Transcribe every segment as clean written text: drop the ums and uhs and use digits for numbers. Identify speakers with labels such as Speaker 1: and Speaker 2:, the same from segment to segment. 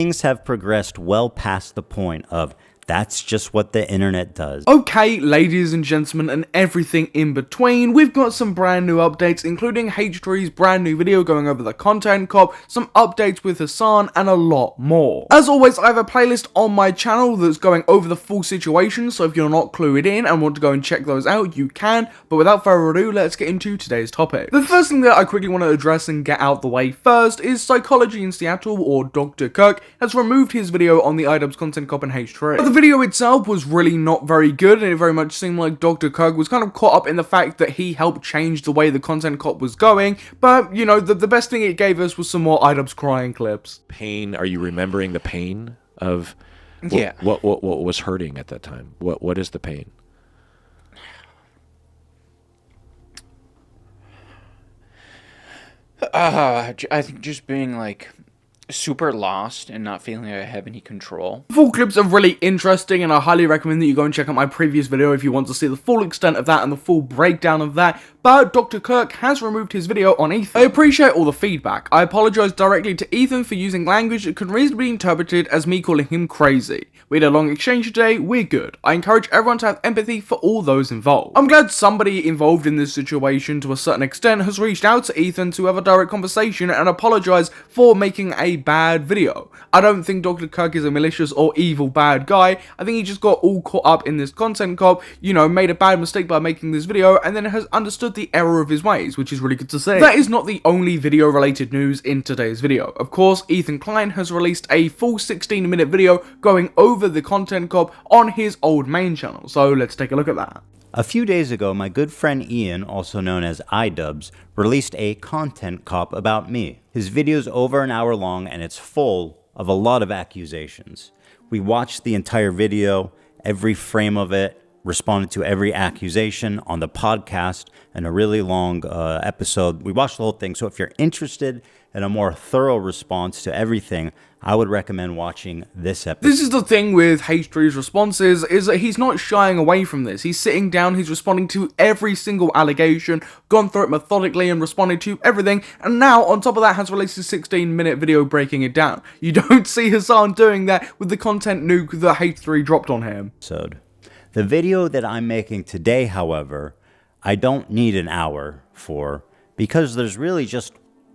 Speaker 1: Things have progressed well past the point of that's just what the internet does.
Speaker 2: Okay, ladies and gentlemen, and everything in between, we've got some brand new updates, including H3's brand new video going over the content cop, some updates with Hassan, and a lot more. As always, I have a playlist on my channel that's going over the full situation, so if you're not clued in and want to go and check those out, you can. But without further ado, let's get into today's topic. The first thing that I quickly want to address and get out the way first is Psychology in Seattle, or Dr. Kirk, has removed his video on the iDubbbz content cop in H3. But the video itself was really not very good, and it very much seemed like Dr. Kirk was kind of caught up in the fact that he helped change the way the content cop was going, but, you know, the best thing it gave us was some more iDubbbz crying clips.
Speaker 3: Pain, are you remembering the pain of what was hurting at that time? What is the pain?
Speaker 4: I think just being like super lost and not feeling like I have any control.
Speaker 2: The full clips are really interesting, and I highly recommend that you go and check out my previous video if you want to see the full extent of that and the full breakdown of that. But Dr. Kirk has removed his video on Ethan. I appreciate all the feedback. I apologize directly to Ethan for using language that could reasonably be interpreted as me calling him crazy. We had a long exchange today, we're good. I encourage everyone to have empathy for all those involved. I'm glad somebody involved in this situation to a certain extent has reached out to Ethan to have a direct conversation and apologize for making a bad video. I don't think Dr. Kirk is a malicious or evil bad guy. I think he just got all caught up in this content cop, you know, made a bad mistake by making this video, and then has understood the error of his ways, which is really good to see. That is not the only video related news in today's video. Of course, Ethan Klein has released a full 16-minute video going over the content cop on his old main channel, so let's take a look at that.
Speaker 1: A few days ago, my good friend Ian, also known as iDubbbz, released a content cop about me. His video's over an hour long and it's full of a lot of accusations. We watched the entire video, every frame of it, responded to every accusation on the podcast in a really long episode. We watched the whole thing, so if you're interested in a more thorough response to everything, I would recommend watching this episode.
Speaker 2: This is the thing with H3's responses, is that he's not shying away from this. He's sitting down, he's responding to every single allegation, gone through it methodically and responded to everything, and now, on top of that, has released a 16-minute video breaking it down. You don't see Hassan doing that with the content nuke that H3 dropped on him.
Speaker 1: The video that I'm making today, however, I don't need an hour for, because there's really just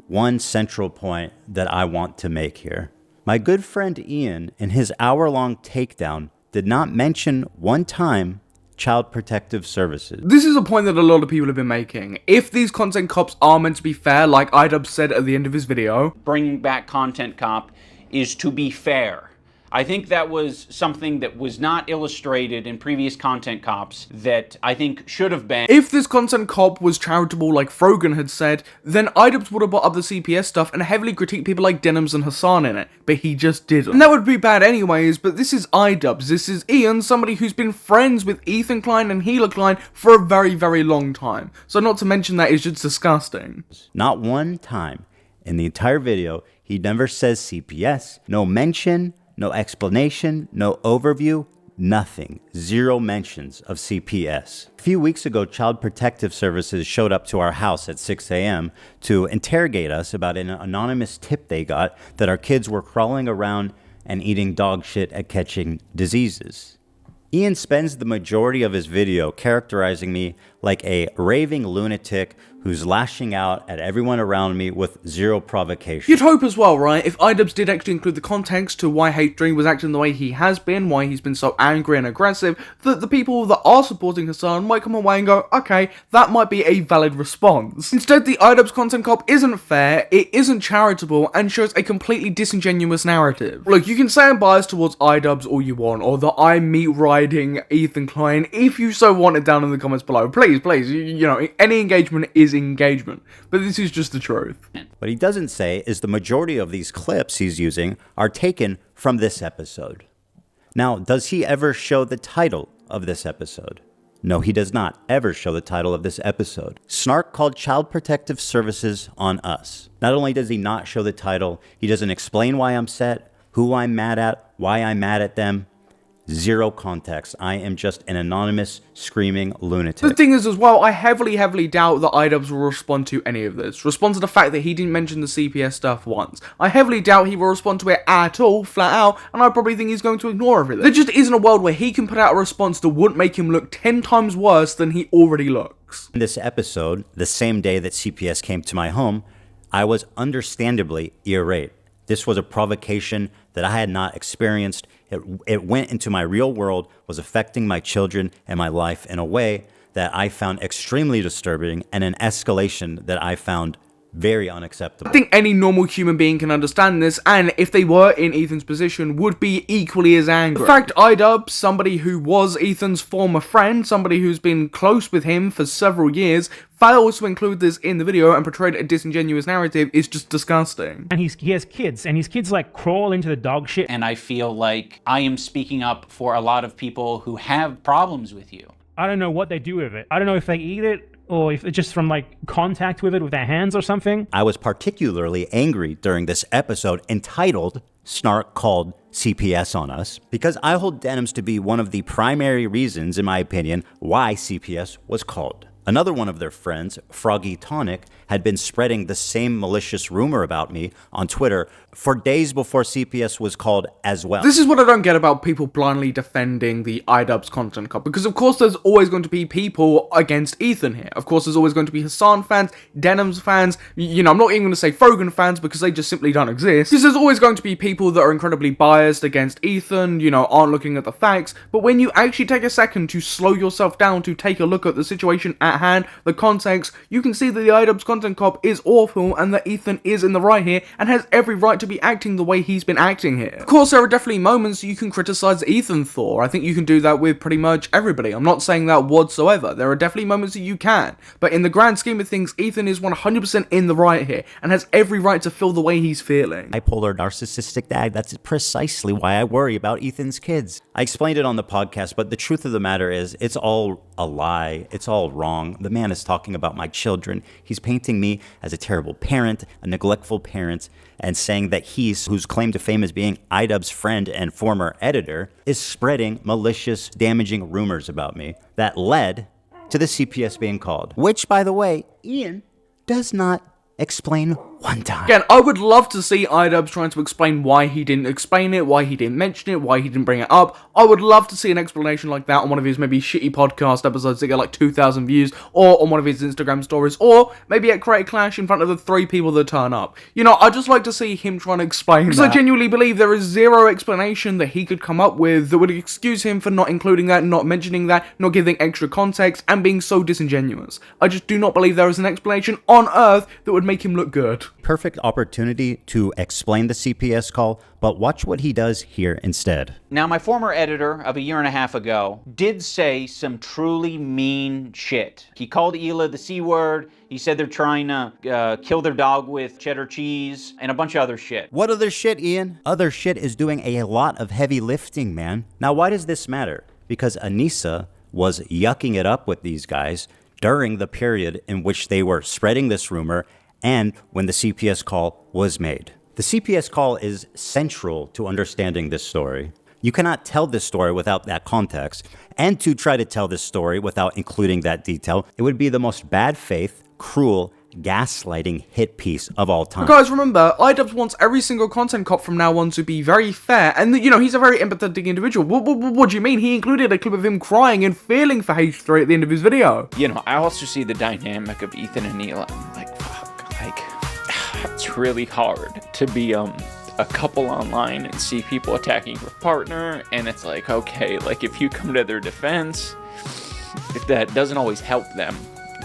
Speaker 1: one central point that I want to make here. My good friend Ian, in his hour-long takedown, did not mention one time Child Protective Services.
Speaker 2: This is a point that a lot of people have been making. If these content cops are meant to be fair, like iDubbbz said at the end of his video,
Speaker 4: bringing back content cop is to be fair. I think that was something that was not illustrated in previous content cops that I think should have been.
Speaker 2: If this content cop was charitable like Frogan had said, then iDubbbz would have brought up the CPS stuff and heavily critiqued people like iDubbbz and Hassan in it, but he just didn't. And that would be bad anyways, but this is iDubbbz, this is Ian, somebody who's been friends with Ethan Klein and Healer Klein for a very, very long time. So not to mention that is just disgusting.
Speaker 1: Not one time in the entire video, he never says CPS, no mention, no explanation, no overview, nothing. Zero mentions of CPS. A few weeks ago, Child Protective Services showed up to our house at 6 a.m. to interrogate us about an anonymous tip they got that our kids were crawling around and eating dog shit at catching diseases. Ian spends the majority of his video characterizing me like a raving lunatic who's lashing out at everyone around me with zero provocation.
Speaker 2: You'd hope as well, right? If iDubbbz did actually include the context to why H3 was acting the way he has been, why he's been so angry and aggressive, that the people that are supporting Hassan might come away and go, okay, that might be a valid response. Instead, the iDubbbz content cop isn't fair, it isn't charitable, and shows a completely disingenuous narrative. Look, you can say I'm biased towards iDubbbz all you want, or that I'm meat riding Ethan Klein, if you so want it down in the comments below. Please, you know, any engagement is engagement, but this is just the truth.
Speaker 1: What he doesn't say is the majority of these clips he's using are taken from this episode. Now, does he ever show the title of this episode? No, he does not ever show the title of this episode. Snark called Child Protective Services on us. Not only does he not show the title, he doesn't explain why I'm upset, who I'm mad at, why I'm mad at them. Zero context. I am just an anonymous screaming lunatic.
Speaker 2: The thing is as well, I heavily doubt that iDubbbz will respond to any of this. Respond to the fact that he didn't mention the CPS stuff once. I heavily doubt he will respond to it at all, flat out, and I probably think he's going to ignore everything. There just isn't a world where he can put out a response that wouldn't make him look 10 times worse than he already looks.
Speaker 1: In this episode, the same day that CPS came to my home, I was understandably irate. This was a provocation that I had not experienced. It went into my real world, was affecting my children and my life in a way that I found extremely disturbing and an escalation that I found very unacceptable.
Speaker 2: I think any normal human being can understand this, and if they were in Ethan's position, would be equally as angry. In fact, iDubbbz, somebody who was Ethan's former friend, somebody who's been close with him for several years, fails to include this in the video and portrayed a disingenuous narrative is just disgusting.
Speaker 5: And he has kids, and his kids like crawl into the dog shit.
Speaker 4: And I feel like I am speaking up for a lot of people who have problems with you.
Speaker 5: I don't know what they do with it. I don't know if they eat it, or if it's just from like contact with it with their hands or something.
Speaker 1: I was particularly angry during this episode entitled Snark Called CPS on Us, because I hold denims to be one of the primary reasons, in my opinion, why CPS was called. Another one of their friends, Froggy Tonic, had been spreading the same malicious rumor about me on Twitter for days before CPS was called as well.
Speaker 2: This is what I don't get about people blindly defending the iDubbbz content cop, because of course there's always going to be people against Ethan here. Of course there's always going to be Hassan fans, denims fans, you know, I'm not even going to say frogan fans because they just simply don't exist. Because there's always going to be people that are incredibly biased against Ethan, you know, aren't looking at the facts, but when you actually take a second to slow yourself down to take a look at the situation at hand, the context, you can see that the iDubbbz content cop is awful and that Ethan is in the right here and has every right to be acting the way he's been acting here. Of course, there are definitely moments you can criticize Ethan for. I think you can do that with pretty much everybody. I'm not saying that whatsoever. There are definitely moments that you can. But in the grand scheme of things, Ethan is 100% in the right here and has every right to feel the way he's feeling.
Speaker 1: Bipolar narcissistic dad, that's precisely why I worry about Ethan's kids. I explained it on the podcast, but the truth of the matter is, it's all a lie. It's all wrong. The man is talking about my children. He's painting me as a terrible parent, a neglectful parent, and saying that he's, whose claim to fame as being iDubbbz's friend and former editor, is spreading malicious, damaging rumors about me that led to the CPS being called. Which, by the way, Ian does not explain one time.
Speaker 2: Again, I would love to see iDubbbz trying to explain why he didn't explain it, why he didn't mention it, why he didn't bring it up. I would love to see an explanation like that on one of his maybe shitty podcast episodes that get like 2,000 views, or on one of his Instagram stories, or maybe at Create a Clash in front of the 3 people that turn up. You know, I'd just like to see him trying to explain because I genuinely believe there is zero explanation that he could come up with that would excuse him for not including that, not mentioning that, not giving extra context, and being so disingenuous. I just do not believe there is an explanation on Earth that would make him look good.
Speaker 1: Perfect opportunity to explain the CPS call, but watch what he does here instead.
Speaker 4: Now, my former editor of a year and a half ago did say some truly mean shit. He called Hila the C word. He said they're trying to kill their dog with cheddar cheese and a bunch of other shit.
Speaker 1: What other shit, Ian? Other shit is doing a lot of heavy lifting, man. Now, why does this matter? Because Anissa was yucking it up with these guys during the period in which they were spreading this rumor and when the CPS call was made. The CPS call is central to understanding this story. You cannot tell this story without that context, and to try to tell this story without including that detail, it would be the most bad faith, cruel, gaslighting hit piece of all time.
Speaker 2: But guys, remember, iDubbbz wants every single content cop from now on to be very fair, and you know, he's a very empathetic individual. What do you mean? He included a clip of him crying and feeling for H3 at the end of his video.
Speaker 6: You know, I also see the dynamic of Ethan and Hila. I'm like, fuck, like, it's really hard to be, a couple online and see people attacking your partner, and it's like, okay, like, if you come to their defense, if that doesn't always help them,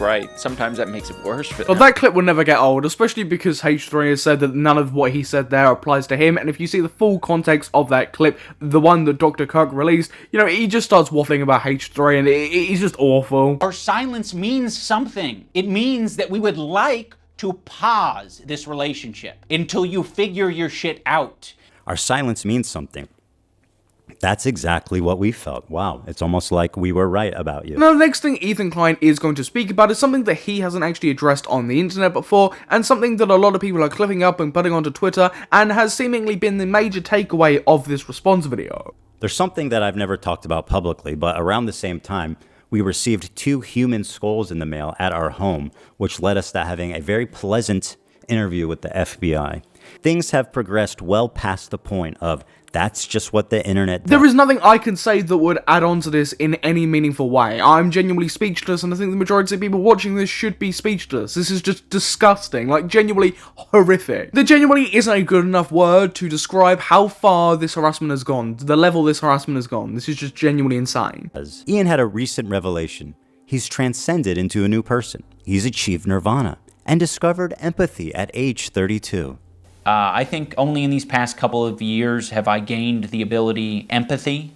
Speaker 6: right? Sometimes that makes it worse for them.
Speaker 2: But that clip will never get old, especially because H3 has said that none of what he said there applies to him, and if you see the full context of that clip, the one that Dr. Kirk released, you know, he just starts waffling about H3, and he's just awful.
Speaker 4: Our silence means something. It means that we would like to pause this relationship until you figure your shit out.
Speaker 1: Our silence means something. That's exactly what we felt. Wow, it's almost like we were right about you.
Speaker 2: Now, the next thing Ethan Klein is going to speak about is something that he hasn't actually addressed on the internet before, and something that a lot of people are clipping up and putting onto Twitter, and has seemingly been the major takeaway of this response video.
Speaker 1: There's something that I've never talked about publicly, but around the same time, we received 2 human skulls in the mail at our home, which led us to having a very pleasant interview with the FBI. Things have progressed well past the point of that's just what the internet does.
Speaker 2: There is nothing I can say that would add on to this in any meaningful way. I'm genuinely speechless, and I think the majority of people watching this should be speechless. This is just disgusting, like genuinely horrific. There genuinely isn't a good enough word to describe how far this harassment has gone, the level this harassment has gone. This is just genuinely insane.
Speaker 1: Ian had a recent revelation. He's transcended into a new person. He's achieved nirvana and discovered empathy at age 32.
Speaker 4: I think only in these past couple of years have I gained the ability empathy,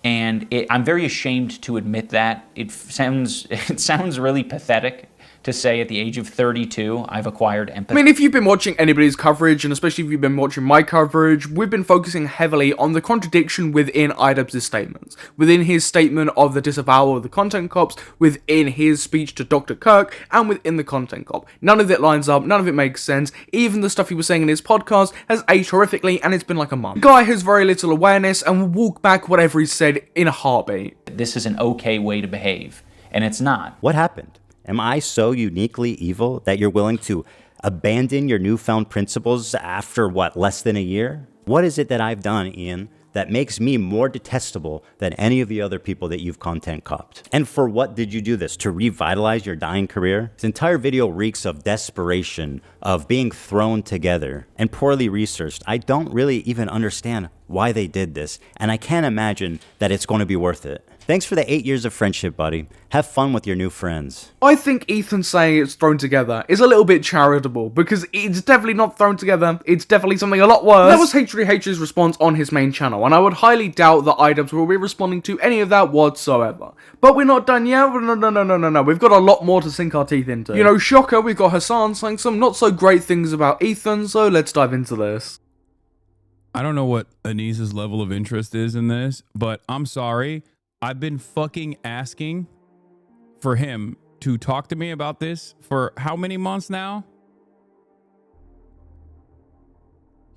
Speaker 4: and I'm very ashamed to admit that. It sounds really pathetic to say at the age of 32 I've acquired empathy.
Speaker 2: I mean, if you've been watching anybody's coverage, and especially if you've been watching my coverage, we've been focusing heavily on the contradiction within iDubbbz's statements, within his statement of the disavowal of the content cops, within his speech to Dr. Kirk, and within the content cop. None of it lines up, none of it makes sense. Even the stuff he was saying in his podcast has aged horrifically, and it's been like a month. The guy has very little awareness and will walk back whatever he said in a heartbeat.
Speaker 4: This is an okay way to behave, and it's not.
Speaker 1: What happened? Am I so uniquely evil that you're willing to abandon your newfound principles after, less than a year? What is it that I've done, Ian, that makes me more detestable than any of the other people that you've content copped? And for what did you do this? To revitalize your dying career? This entire video reeks of desperation, of being thrown together, and poorly researched. I don't really even understand why they did this, and I can't imagine that it's going to be worth it. Thanks for the 8 years of friendship, buddy. Have fun with your new friends.
Speaker 2: I think Ethan saying it's thrown together is a little bit charitable, because it's definitely not thrown together, it's definitely something a lot worse. That was H3H's response on his main channel, and I would highly doubt that iDubbbz will be responding to any of that whatsoever. But we're not done yet. No, we've got a lot more to sink our teeth into. You know, shocker, we've got Hassan saying some not so great things about Ethan, so let's dive into this.
Speaker 7: I don't know what Anis's level of interest is in this, but I'm sorry. I've been fucking asking for him to talk to me about this for how many months now?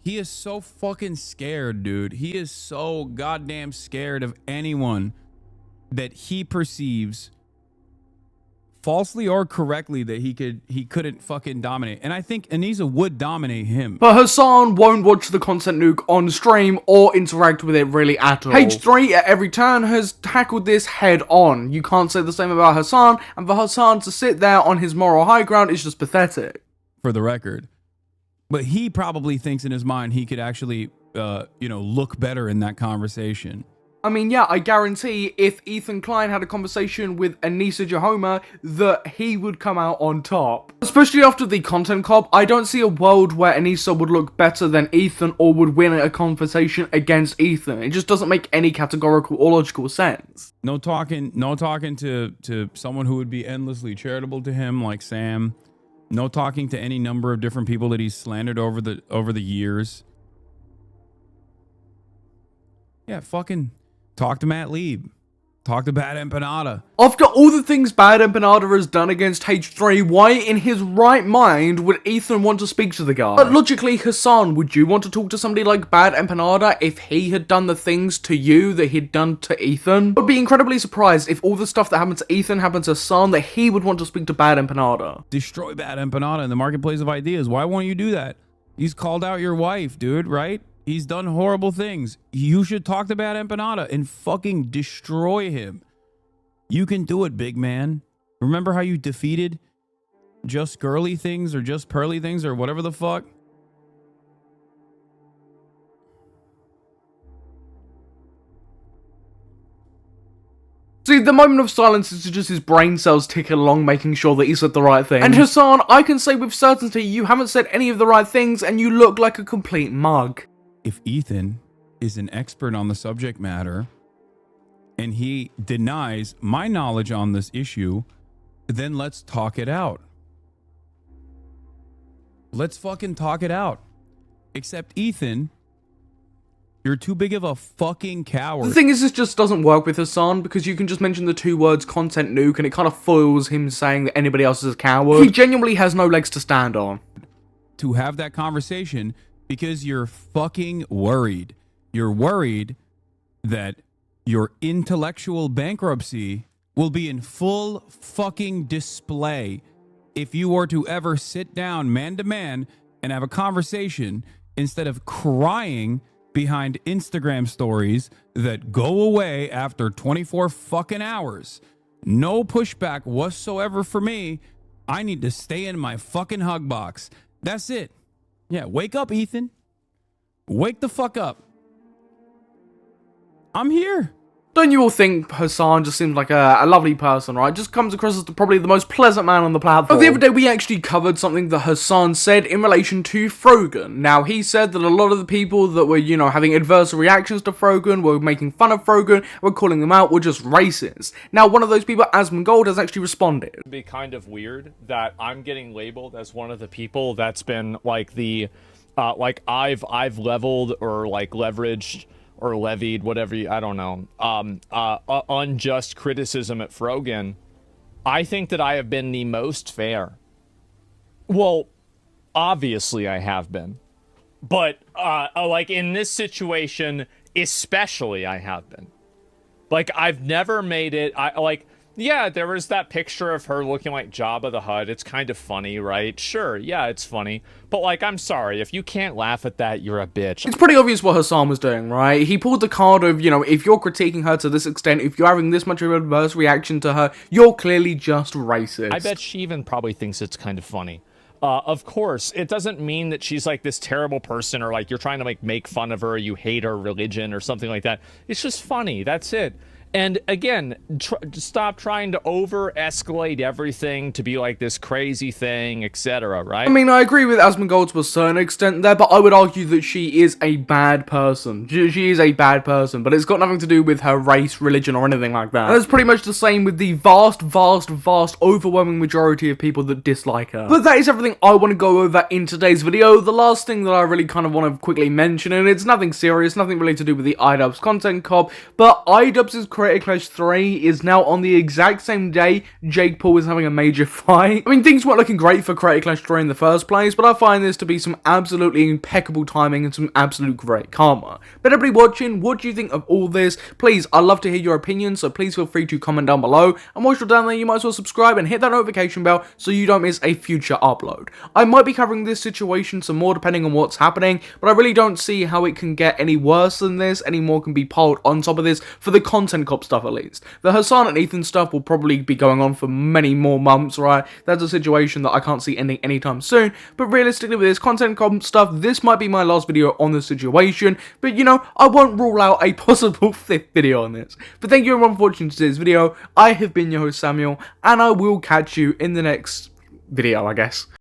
Speaker 7: He is so fucking scared, dude. He is so goddamn scared of anyone that he perceives, falsely or correctly, that he couldn't fucking dominate. And I think Anisa would dominate him.
Speaker 2: But Hassan won't watch the content nuke on stream or interact with it really at all. H3 at every turn has tackled this head on. You can't say the same about Hassan, and for Hassan to sit there on his moral high ground is just pathetic.
Speaker 7: For the record. But he probably thinks in his mind he could actually, look better in that conversation.
Speaker 2: I mean, yeah, I guarantee if Ethan Klein had a conversation with Anisa Jahoma, that he would come out on top. Especially after the content cop, I don't see a world where Anisa would look better than Ethan or would win a conversation against Ethan. It just doesn't make any categorical or logical sense.
Speaker 7: No talking to someone who would be endlessly charitable to him like Sam. No talking to any number of different people that he's slandered over the years. Yeah, fucking talk to Matt Lieb. Talk to Bad Empanada.
Speaker 2: After all the things Bad Empanada has done against H3, why in his right mind would Ethan want to speak to the guy? But logically, Hassan, would you want to talk to somebody like Bad Empanada if he had done the things to you that he'd done to Ethan? I'd be incredibly surprised if all the stuff that happened to Ethan happened to Hassan, that he would want to speak to Bad Empanada.
Speaker 7: Destroy Bad Empanada in the marketplace of ideas. Why won't you do that? He's called out your wife, dude, right? He's done horrible things. You should talk to Bad Empanada and fucking destroy him. You can do it, big man. Remember how you defeated Just Girly Things or Just Pearly Things or whatever the fuck?
Speaker 2: See, the moment of silence is just his brain cells ticking along, making sure that he said the right thing. And Hassan, I can say with certainty you haven't said any of the right things and you look like a complete mug.
Speaker 7: If Ethan is an expert on the subject matter and he denies my knowledge on this issue, then let's talk it out. Let's fucking talk it out. Except Ethan, you're too big of a fucking coward.
Speaker 2: The thing is, this just doesn't work with Hassan, because you can just mention the two words content nuke and it kind of foils him saying that anybody else is a coward. He genuinely has no legs to stand on.
Speaker 7: To have that conversation because you're fucking worried. You're worried that your intellectual bankruptcy will be in full fucking display if you were to ever sit down man to man and have a conversation instead of crying behind Instagram stories that go away after 24 fucking hours. No pushback whatsoever for me. I need to stay in my fucking hug box. That's it. Yeah, wake up, Ethan. Wake the fuck up. I'm here.
Speaker 2: Don't you all think Hassan just seems like a lovely person, right? Just comes across as probably the most pleasant man on the platform. But the other day we actually covered something that Hassan said in relation to Frogan. Now, he said that a lot of the people that were, you know, having adverse reactions to Frogan, were making fun of Frogan, were calling them out, were just racist. Now, one of those people, asmongold, has actually responded.
Speaker 8: It'd be kind of weird that I'm getting labeled as one of the people that's been like the, like I've leveled or like leveraged or levied, whatever I don't know, unjust criticism at Frogan. I think that I have been the most fair. Well, obviously I have been. But, like, in this situation, especially I have been. Like, I've never made it, yeah, there was that picture of her looking like Jabba the Hutt. It's kind of funny, right? Sure, yeah, it's funny. But, like, I'm sorry. If you can't laugh at that, you're a bitch.
Speaker 2: It's pretty obvious what Hassan was doing, right? He pulled the card of, you know, if you're critiquing her to this extent, if you're having this much of an adverse reaction to her, you're clearly just racist.
Speaker 8: I bet she even probably thinks it's kind of funny. Of course, it doesn't mean that she's, like, this terrible person or, like, you're trying to, like, make fun of her or you hate her religion or something like that. It's just funny. That's it. And again, stop trying to over-escalate everything to be like this crazy thing, etc., right?
Speaker 2: I mean, I agree with asmongold to a certain extent there, but I would argue that she is a bad person. She is a bad person, but it's got nothing to do with her race, religion, or anything like that. And it's pretty much the same with the vast, overwhelming majority of people that dislike her. But that is everything I want to go over in today's video. The last thing that I really kind of want to quickly mention, and it's nothing serious, nothing really to do with the iDubbbz content cop, but iDubbbz's Creator Clash 3 is now on the exact same day Jake Paul is having a major fight. I mean, things weren't looking great for Creator Clash 3 in the first place, but I find this to be some absolutely impeccable timing and some absolute great karma. But everybody watching, what do you think of all this? Please, I'd love to hear your opinions, so please feel free to comment down below. And whilst you're down there, you might as well subscribe and hit that notification bell so you don't miss a future upload. I might be covering this situation some more depending on what's happening, but I really don't see how it can get any worse than this, any more can be piled on top of this for the content cop stuff at least. The Hassan and Ethan stuff will probably be going on for many more months, right? That's a situation that I can't see ending anytime soon, but realistically with this content cop stuff, this might be my last video on the situation, but you know, I won't rule out a possible 5th video on this. But thank you everyone for watching today's video. I have been your host Samuel, and I will catch you in the next video, I guess.